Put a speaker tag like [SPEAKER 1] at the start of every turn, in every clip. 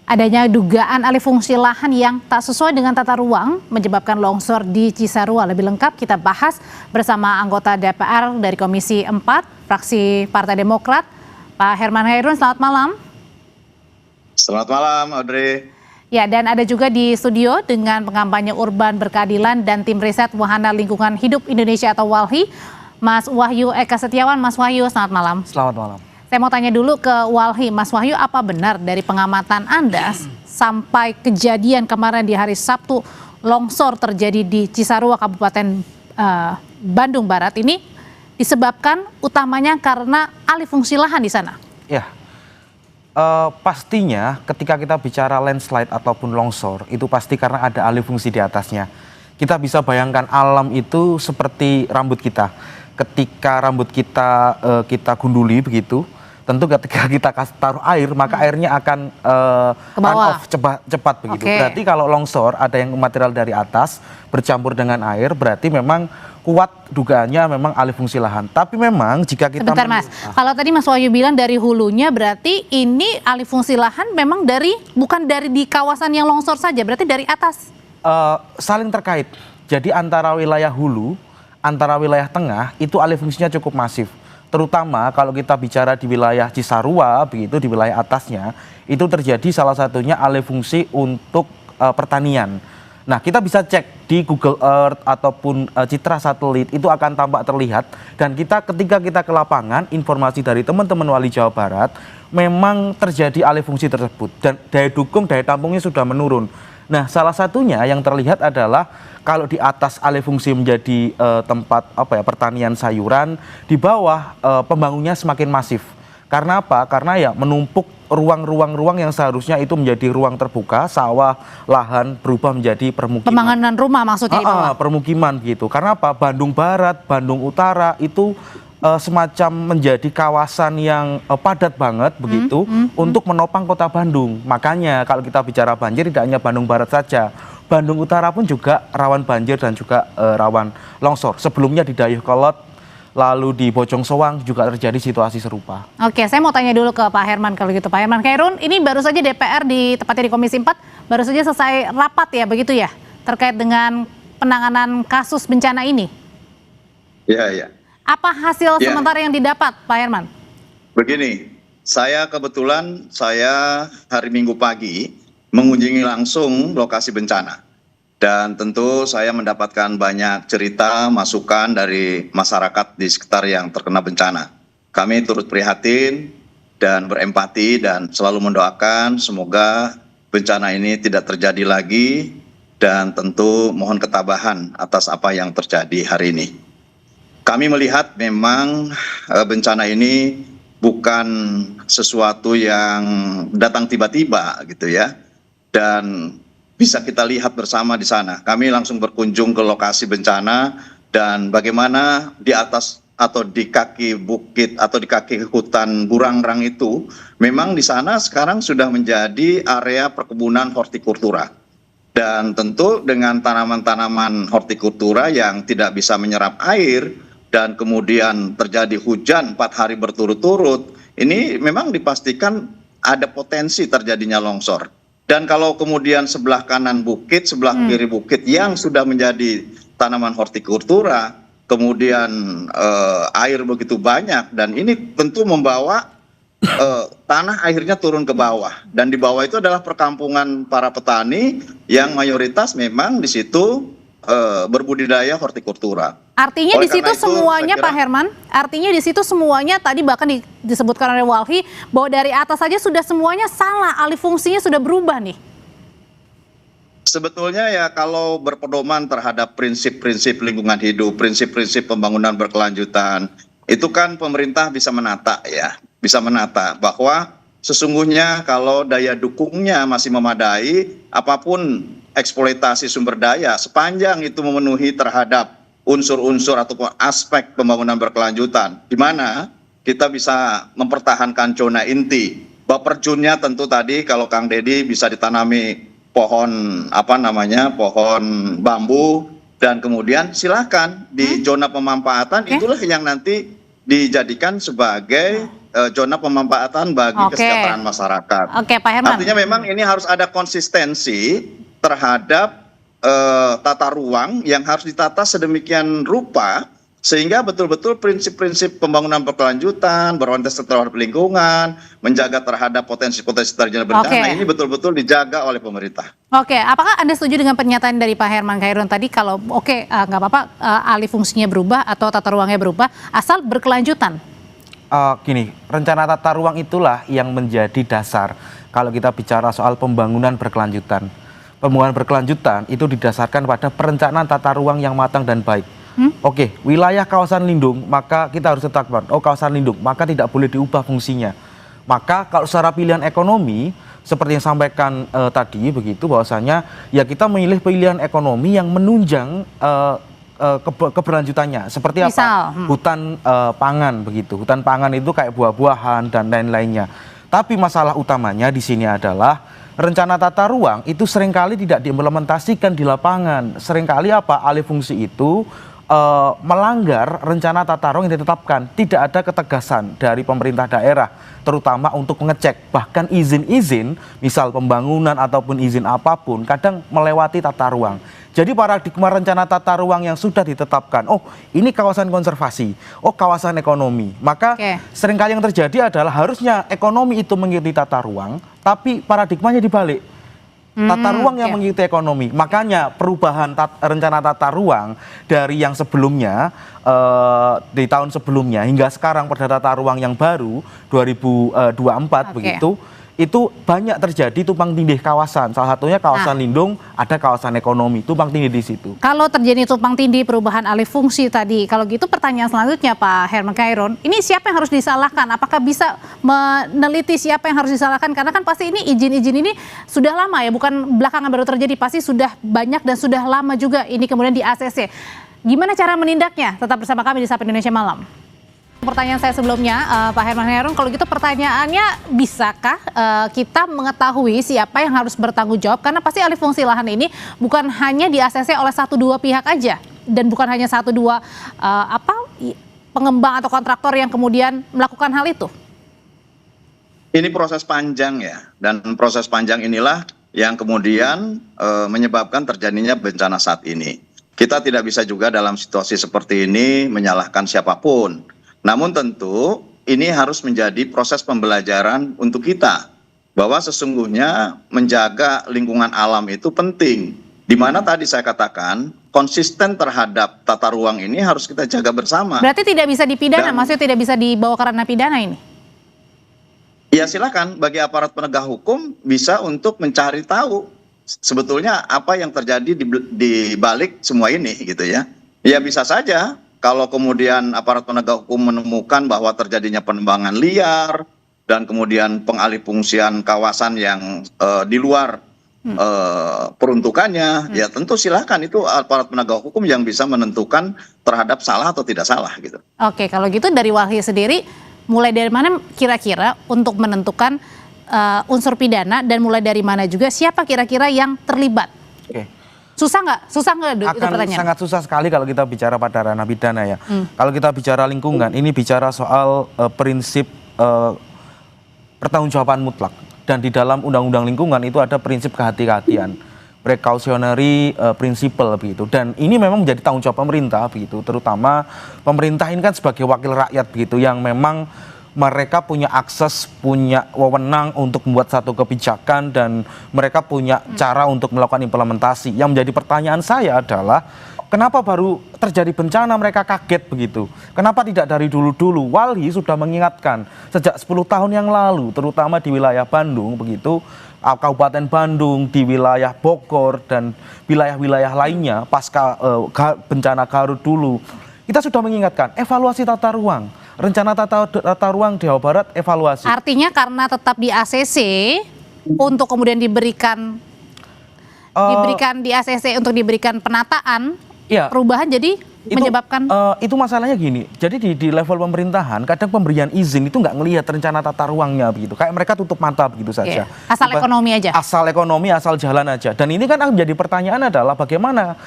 [SPEAKER 1] Adanya dugaan alih fungsi lahan yang tak sesuai dengan tata ruang menyebabkan longsor di Cisarua. Lebih lengkap kita bahas bersama anggota DPR dari Komisi 4, fraksi Partai Demokrat, Pak Herman Khairun. Selamat malam.
[SPEAKER 2] Selamat malam, Audrey.
[SPEAKER 1] Ya, dan ada juga di studio dengan pengampanye urban berkeadilan dan tim riset Wahana Lingkungan Hidup Indonesia atau WALHI, Mas Wahyu Eka Setiawan. Mas Wahyu, selamat malam.
[SPEAKER 3] Selamat malam.
[SPEAKER 1] Saya mau tanya dulu ke WALHI, Mas Wahyu, apa benar dari pengamatan Anda sampai kejadian kemarin di hari Sabtu longsor terjadi di Cisarua, Kabupaten Bandung Barat ini disebabkan utamanya karena alih fungsi lahan di sana?
[SPEAKER 3] Ya, pastinya ketika kita bicara landslide ataupun longsor itu pasti karena ada alih fungsi di atasnya. Kita bisa bayangkan alam itu seperti rambut kita. Ketika rambut kita kita gunduli begitu, tentu ketika kita taruh air maka airnya akan run off cepat begitu. Berarti kalau longsor ada yang material dari atas bercampur dengan air, berarti memang kuat dugaannya memang alih fungsi lahan. Tapi memang jika kita
[SPEAKER 1] Sebentar Mas, kalau tadi Mas Wahyu bilang dari hulunya, berarti ini alih fungsi lahan memang bukan dari di kawasan yang longsor saja, berarti dari atas?
[SPEAKER 3] Saling terkait. Jadi antara wilayah hulu, antara wilayah tengah itu alih fungsinya cukup masif. Terutama kalau kita bicara di wilayah Cisarua, begitu di wilayah atasnya, itu terjadi salah satunya alih fungsi untuk pertanian. Nah, kita bisa cek di Google Earth ataupun citra satelit, itu akan tampak terlihat. Dan ketika kita ke lapangan, informasi dari teman-teman Wali Jawa Barat, memang terjadi alih fungsi tersebut. Dan daya dukung, daya tampungnya sudah menurun. Nah, salah satunya yang terlihat adalah kalau di atas alih fungsi menjadi tempat pertanian sayuran, di bawah pembangunnya semakin masif. Karena apa? Karena ya menumpuk ruang-ruang yang seharusnya itu menjadi ruang terbuka, sawah, lahan berubah menjadi permukiman.
[SPEAKER 1] Pembangunan rumah maksudnya di bawah?
[SPEAKER 3] Permukiman gitu. Karena apa? Bandung Barat, Bandung Utara itu semacam menjadi kawasan yang padat banget begitu untuk menopang kota Bandung. Makanya kalau kita bicara banjir tidak hanya Bandung Barat saja, Bandung Utara pun juga rawan banjir dan juga rawan longsor. Sebelumnya di Dayakolot, lalu di Bojong Soang juga terjadi situasi serupa.
[SPEAKER 1] Oke, saya mau tanya dulu ke Pak Herman kalau gitu. Pak Herman Khairun, ini baru saja DPR tepatnya di Komisi 4 baru saja selesai rapat ya begitu ya, terkait dengan penanganan kasus bencana ini.
[SPEAKER 2] Iya.
[SPEAKER 1] Apa hasil sementara yang didapat, Pak Herman?
[SPEAKER 2] Begini, kebetulan hari Minggu pagi mengunjungi langsung lokasi bencana. Dan tentu saya mendapatkan banyak cerita, masukan dari masyarakat di sekitar yang terkena bencana. Kami turut prihatin dan berempati dan selalu mendoakan semoga bencana ini tidak terjadi lagi. Dan tentu mohon ketabahan atas apa yang terjadi hari ini. Kami melihat memang bencana ini bukan sesuatu yang datang tiba-tiba gitu ya. Dan bisa kita lihat bersama di sana. Kami langsung berkunjung ke lokasi bencana dan bagaimana di atas atau di kaki bukit atau di kaki hutan Burangrang itu memang di sana sekarang sudah menjadi area perkebunan hortikultura. Dan tentu dengan tanaman-tanaman hortikultura yang tidak bisa menyerap air, dan kemudian terjadi hujan 4 hari berturut-turut, ini memang dipastikan ada potensi terjadinya longsor. Dan kalau kemudian sebelah kanan bukit, sebelah kiri bukit yang sudah menjadi tanaman hortikultura, kemudian air begitu banyak, dan ini tentu membawa tanah akhirnya turun ke bawah. Dan di bawah itu adalah perkampungan para petani yang mayoritas memang di situ berbudidaya hortikultura.
[SPEAKER 1] Artinya di situ semuanya, Pak Herman, artinya di situ semuanya tadi bahkan disebutkan oleh WALHI bahwa dari atas saja sudah semuanya salah, alih fungsinya sudah berubah nih.
[SPEAKER 2] Sebetulnya ya kalau berpedoman terhadap prinsip-prinsip lingkungan hidup, prinsip-prinsip pembangunan berkelanjutan, itu kan pemerintah bisa menata ya, bisa menata bahwa sesungguhnya kalau daya dukungnya masih memadai, apapun eksploitasi sumber daya sepanjang itu memenuhi terhadap unsur-unsur ataupun aspek pembangunan berkelanjutan, di mana kita bisa mempertahankan zona inti. Baperjunnya tentu tadi kalau Kang Deddy bisa ditanami pohon pohon bambu, dan kemudian silakan di zona pemanfaatan itulah yang nanti dijadikan sebagai zona pemanfaatan bagi
[SPEAKER 1] Oke.
[SPEAKER 2] kesejahteraan masyarakat.
[SPEAKER 1] Oke, Pak Herman.
[SPEAKER 2] Artinya memang ini harus ada konsistensi terhadap tata ruang yang harus ditata sedemikian rupa sehingga betul-betul prinsip-prinsip pembangunan berkelanjutan, berorientasi terhadap lingkungan, menjaga terhadap potensi-potensi terjadi bencana ini betul-betul dijaga oleh pemerintah.
[SPEAKER 1] Oke, apakah Anda setuju dengan pernyataan dari Pak Herman Khairun tadi kalau nggak apa-apa alih fungsinya berubah atau tata ruangnya berubah asal berkelanjutan?
[SPEAKER 3] Gini, rencana tata ruang itulah yang menjadi dasar kalau kita bicara soal pembangunan berkelanjutan. Pembangunan berkelanjutan itu didasarkan pada perencanaan tata ruang yang matang dan baik. Oke, wilayah kawasan lindung, maka kita harus tetapkan, kawasan lindung, maka tidak boleh diubah fungsinya. Maka kalau secara pilihan ekonomi, seperti yang sampaikan tadi, begitu bahwasanya ya kita memilih pilihan ekonomi yang menunjang keberlanjutannya. Seperti apa? Hutan pangan, begitu. Hutan pangan itu kayak buah-buahan dan lain-lainnya. Tapi masalah utamanya di sini adalah rencana tata ruang itu seringkali tidak diimplementasikan di lapangan. Seringkali apa? Alih fungsi itu melanggar rencana tata ruang yang ditetapkan. Tidak ada ketegasan dari pemerintah daerah, terutama untuk mengecek. Bahkan izin-izin, misal pembangunan ataupun izin apapun, kadang melewati tata ruang. Jadi paradigma rencana tata ruang yang sudah ditetapkan, ini kawasan konservasi, kawasan ekonomi. Maka seringkali yang terjadi adalah harusnya ekonomi itu mengikuti tata ruang, tapi paradigmanya dibalik. Tata ruang yang mengikuti ekonomi. Makanya perubahan rencana tata ruang dari yang sebelumnya, di tahun sebelumnya hingga sekarang pada tata ruang yang baru 2024 begitu, itu banyak terjadi tumpang tindih kawasan. Salah satunya kawasan lindung, ada kawasan ekonomi, tumpang tindih di situ.
[SPEAKER 1] Kalau terjadi tumpang tindih perubahan alih fungsi tadi, kalau gitu pertanyaan selanjutnya Pak Herman Khairun, ini siapa yang harus disalahkan? Apakah bisa meneliti siapa yang harus disalahkan? Karena kan pasti ini izin-izin ini sudah lama ya, bukan belakangan baru terjadi, pasti sudah banyak dan sudah lama juga ini kemudian di ACC. Gimana cara menindaknya? Tetap bersama kami di Sapa Indonesia Malam. Pertanyaan saya sebelumnya, Pak Herman Khairun, kalau gitu pertanyaannya, bisakah kita mengetahui siapa yang harus bertanggung jawab? Karena pasti alih fungsi lahan ini bukan hanya di ACC oleh 1-2 pihak aja, dan bukan hanya 1-2 pengembang atau kontraktor yang kemudian melakukan hal itu.
[SPEAKER 2] Ini proses panjang ya, dan proses panjang inilah yang kemudian menyebabkan terjadinya bencana saat ini. Kita tidak bisa juga dalam situasi seperti ini menyalahkan siapapun. Namun tentu ini harus menjadi proses pembelajaran untuk kita bahwa sesungguhnya menjaga lingkungan alam itu penting. Di mana tadi saya katakan konsisten terhadap tata ruang ini harus kita jaga bersama.
[SPEAKER 1] Berarti tidak bisa dipidana, maksudnya tidak bisa dibawa ke ranah pidana ini?
[SPEAKER 2] Ya silakan bagi aparat penegak hukum bisa untuk mencari tahu sebetulnya apa yang terjadi di balik semua ini gitu ya. Ya bisa saja. Kalau kemudian aparat penegak hukum menemukan bahwa terjadinya penebangan liar dan kemudian pengalih fungsian kawasan yang di luar peruntukannya, ya tentu silakan itu aparat penegak hukum yang bisa menentukan terhadap salah atau tidak salah gitu. Oke,
[SPEAKER 1] kalau gitu dari Walhi sendiri, mulai dari mana kira-kira untuk menentukan unsur pidana dan mulai dari mana juga siapa kira-kira yang terlibat? Susah nggak? Susah nggak itu pertanyaan?
[SPEAKER 3] Sangat susah sekali kalau kita bicara pada ranah pidana ya. Kalau kita bicara lingkungan, ini bicara soal prinsip pertanggungjawaban mutlak. Dan di dalam undang-undang lingkungan itu ada prinsip kehati-hatian, precautionary principle begitu. Dan ini memang menjadi tanggung jawab pemerintah begitu. Terutama pemerintah ini kan sebagai wakil rakyat begitu, yang memang mereka punya akses, punya wewenang untuk membuat satu kebijakan dan mereka punya cara untuk melakukan implementasi. Yang menjadi pertanyaan saya adalah kenapa baru terjadi bencana mereka kaget begitu? Kenapa tidak dari dulu-dulu? Walhi sudah mengingatkan sejak 10 tahun yang lalu, terutama di wilayah Bandung begitu, Kabupaten Bandung, di wilayah Bogor dan wilayah-wilayah lainnya pasca bencana Garut dulu. Kita sudah mengingatkan evaluasi tata ruang. Rencana tata ruang Jawa Barat evaluasi.
[SPEAKER 1] Artinya karena tetap di ACC untuk kemudian diberikan di ACC untuk diberikan penataan, perubahan jadi menyebabkan?
[SPEAKER 3] Itu masalahnya gini. Jadi di level pemerintahan kadang pemberian izin itu nggak ngelihat rencana tata ruangnya begitu. Kayak mereka tutup mata begitu saja.
[SPEAKER 1] Asal ekonomi aja.
[SPEAKER 3] Asal ekonomi, asal jalan aja. Dan ini kan menjadi pertanyaan adalah bagaimana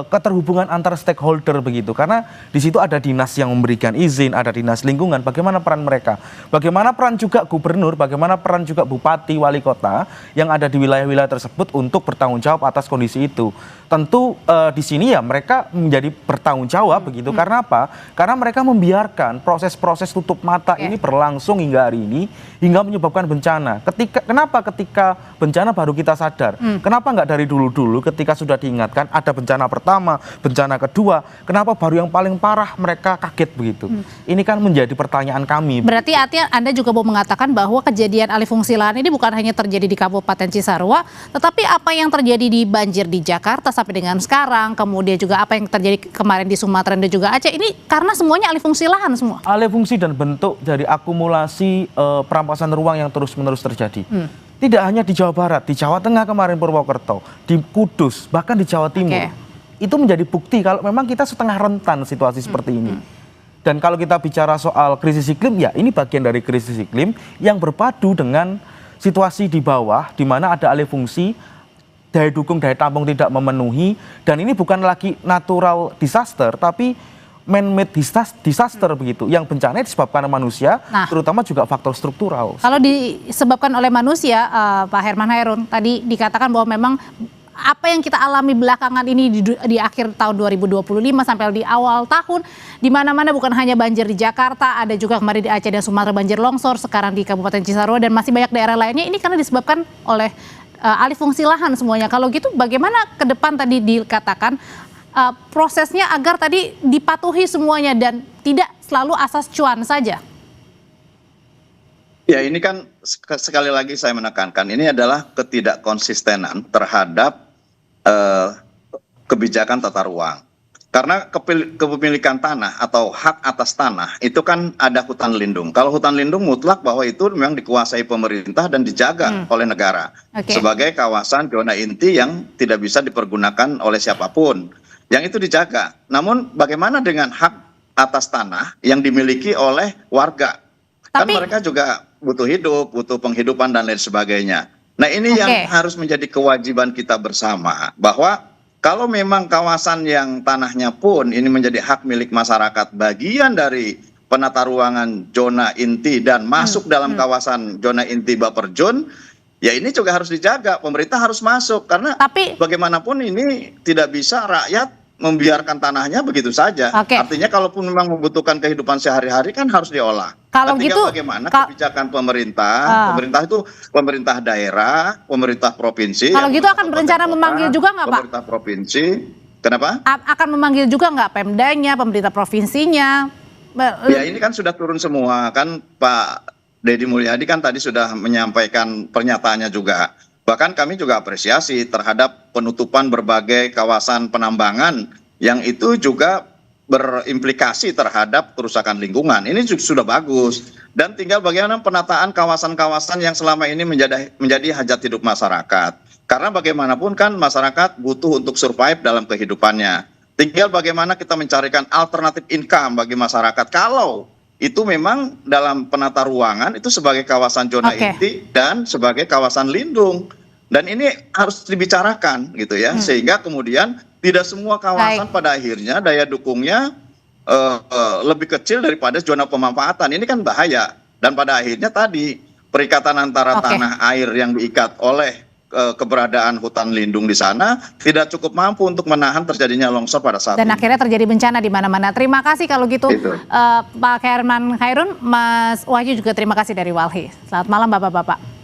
[SPEAKER 3] keterhubungan antar stakeholder begitu. Karena di situ ada dinas yang memberikan izin, ada dinas lingkungan. Bagaimana peran mereka? Bagaimana peran juga gubernur? Bagaimana peran juga bupati, wali kota yang ada di wilayah-wilayah tersebut untuk bertanggung jawab atas kondisi itu? Tentu di sini ya mereka menjadi bertanggung jawab begitu. Karena apa? Karena mereka membiarkan proses-proses tutup mata ini berlangsung hingga hari ini, hingga menyebabkan bencana. Kenapa ketika bencana baru kita sadar? Kenapa nggak dari dulu-dulu ketika sudah diingatkan ada bencana pertama, bencana kedua, kenapa baru yang paling parah mereka kaget begitu? Ini kan menjadi pertanyaan kami.
[SPEAKER 1] Berarti artinya Anda juga mau mengatakan bahwa kejadian alih fungsi lahan ini bukan hanya terjadi di Kabupaten Cisarua, tetapi apa yang terjadi di banjir di Jakarta sampai dengan sekarang, kemudian juga apa yang terjadi kemarin di Sumatera dan juga Aceh, ini karena semuanya alih fungsi lahan semua.
[SPEAKER 3] Alih fungsi dan bentuk dari akumulasi perampasan ruang yang terus-menerus terjadi. Tidak hanya di Jawa Barat, di Jawa Tengah kemarin Purwokerto, di Kudus, bahkan di Jawa Timur. Itu menjadi bukti kalau memang kita setengah rentan situasi seperti ini. Dan kalau kita bicara soal krisis iklim, ya ini bagian dari krisis iklim yang berpadu dengan situasi di bawah, di mana ada alih fungsi, daya dukung, daya tampung tidak memenuhi, dan ini bukan lagi natural disaster, tapi man-made disaster begitu, yang bencana disebabkan manusia, terutama juga faktor struktural.
[SPEAKER 1] Kalau disebabkan oleh manusia, Pak Herman Hairun, tadi dikatakan bahwa memang apa yang kita alami belakangan ini di akhir tahun 2025 sampai di awal tahun, di mana-mana bukan hanya banjir di Jakarta, ada juga kemarin di Aceh dan Sumatera banjir longsor, sekarang di Kabupaten Cisarua dan masih banyak daerah lainnya, ini karena disebabkan oleh alih fungsi lahan semuanya. Kalau gitu bagaimana ke depan tadi dikatakan prosesnya agar tadi dipatuhi semuanya dan tidak selalu asas cuan saja?
[SPEAKER 2] Ya, ini kan sekali lagi saya menekankan, ini adalah ketidakkonsistenan terhadap kebijakan tata ruang. Karena kepemilikan tanah atau hak atas tanah itu kan ada hutan lindung. Kalau hutan lindung mutlak bahwa itu memang dikuasai pemerintah dan dijaga oleh negara sebagai kawasan zona inti yang tidak bisa dipergunakan oleh siapapun. Yang itu dijaga. Namun bagaimana dengan hak atas tanah yang dimiliki oleh warga? Kan mereka juga butuh hidup, butuh penghidupan dan lain sebagainya. Nah ini yang harus menjadi kewajiban kita bersama, bahwa kalau memang kawasan yang tanahnya pun ini menjadi hak milik masyarakat, bagian dari penata ruangan zona inti dan masuk dalam kawasan zona inti Baperjun, ya ini juga harus dijaga. Pemerintah harus masuk karena bagaimanapun ini tidak bisa rakyat membiarkan tanahnya begitu saja. Artinya kalaupun memang membutuhkan kehidupan sehari-hari kan harus diolah.
[SPEAKER 1] Kalau gitu
[SPEAKER 2] bagaimana kebijakan pemerintah, pemerintah itu pemerintah daerah, pemerintah provinsi.
[SPEAKER 1] Kalau gitu akan berencana memanggil juga nggak Pak?
[SPEAKER 2] Pemerintah provinsi, kenapa?
[SPEAKER 1] Akan memanggil juga nggak Pemdanya, pemerintah provinsinya?
[SPEAKER 2] Ya ini kan sudah turun semua kan, Pak Deddy Mulyadi kan tadi sudah menyampaikan pernyataannya juga. Bahkan kami juga apresiasi terhadap penutupan berbagai kawasan penambangan yang itu juga berimplikasi terhadap kerusakan lingkungan. Ini sudah bagus. Dan tinggal bagaimana penataan kawasan-kawasan yang selama ini menjadi hajat hidup masyarakat. Karena bagaimanapun kan masyarakat butuh untuk survive dalam kehidupannya. Tinggal bagaimana kita mencarikan alternatif income bagi masyarakat. Kalau itu memang dalam penata ruangan itu sebagai kawasan zona inti dan sebagai kawasan lindung. Dan ini harus dibicarakan gitu ya, sehingga kemudian tidak semua kawasan pada akhirnya daya dukungnya lebih kecil daripada zona pemanfaatan. Ini kan bahaya. Dan pada akhirnya tadi perikatan antara tanah air yang diikat oleh keberadaan hutan lindung di sana tidak cukup mampu untuk menahan terjadinya longsor pada saat
[SPEAKER 1] dan
[SPEAKER 2] ini.
[SPEAKER 1] Akhirnya terjadi bencana di mana-mana. Terima kasih kalau gitu Pak Herman Hairun, Mas Wahyu juga terima kasih dari Walhi. Selamat malam Bapak-bapak.